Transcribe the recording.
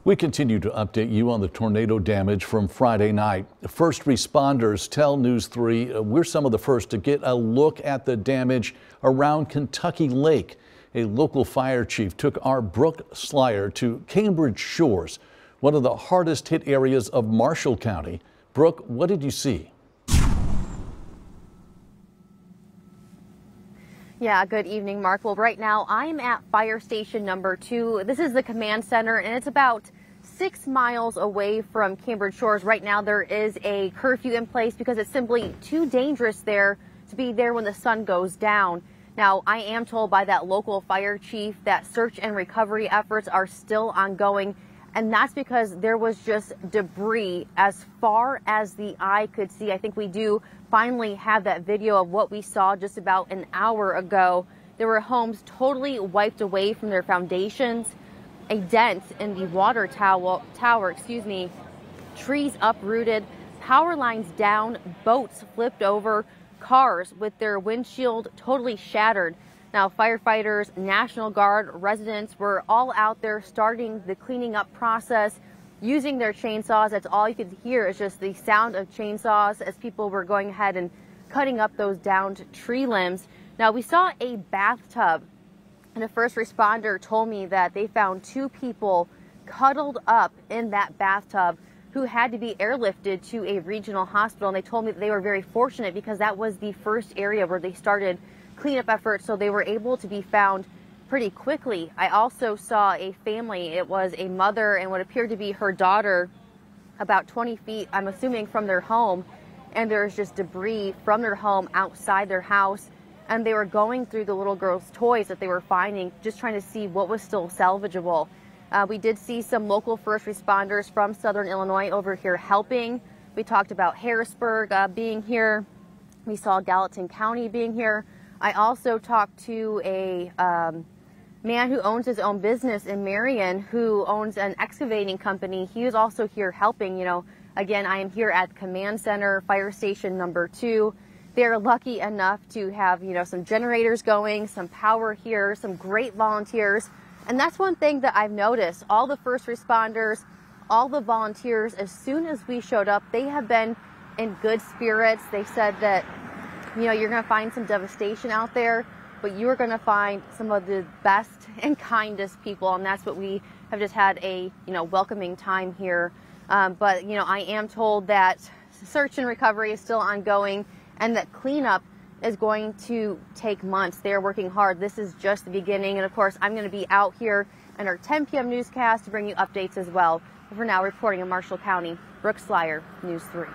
We continue to update you on the tornado damage from Friday night. First responders tell News 3 we're some of the first to get a look at the damage around Kentucky Lake. A local fire chief took our Brooke Slyer to Cambridge Shores, one of the hardest hit areas of Marshall County. Brooke, what did you see? Yeah, good evening, Mark. Well, right now I'm at fire station number 2. This is the command center, and it's about 6 miles away from Cambridge Shores. Right now there is a curfew in place because it's simply too dangerous there to be there when the sun goes down. Now, I am told by that local fire chief that search and recovery efforts are still ongoing, and that's because there was just debris as far as the eye could see. I think we do finally have that video of what we saw just about an hour ago. There were homes totally wiped away from their foundations, a dent in the water tower, trees uprooted, power lines down, boats flipped over, cars with their windshield totally shattered. Now, firefighters, National Guard, residents were all out there starting the cleaning up process, using their chainsaws. That's all you could hear is just the sound of chainsaws as people were going ahead and cutting up those downed tree limbs. Now, we saw a bathtub, and a first responder told me that they found 2 people cuddled up in that bathtub who had to be airlifted to a regional hospital. And they told me that they were very fortunate because that was the first area where they started cleanup efforts, so they were able to be found pretty quickly. I also saw a family. It was a mother and what appeared to be her daughter about 20 feet, I'm assuming, from their home, and there's just debris from their home outside their house, and they were going through the little girl's toys that they were finding, just trying to see what was still salvageable. We did see some local first responders from Southern Illinois over here helping. We talked about Harrisburg being here. We saw Gallatin County being here. I also talked to a man who owns his own business in Marion, who owns an excavating company. He was also here helping. You know, again, I am here at Command Center, fire station number 2. They're lucky enough to have, some generators going, some power here, some great volunteers. And that's one thing that I've noticed. All the first responders, all the volunteers, as soon as we showed up, they have been in good spirits. They said that, you're going to find some devastation out there, but you are going to find some of the best and kindest people, and that's what we have just had a welcoming time here. But I am told that search and recovery is still ongoing, and that cleanup is going to take months. They are working hard. This is just the beginning, and of course I'm going to be out here in our 10 p.m. newscast to bring you updates as well. But for now, reporting in Marshall County, Brooke Slyer, News 3.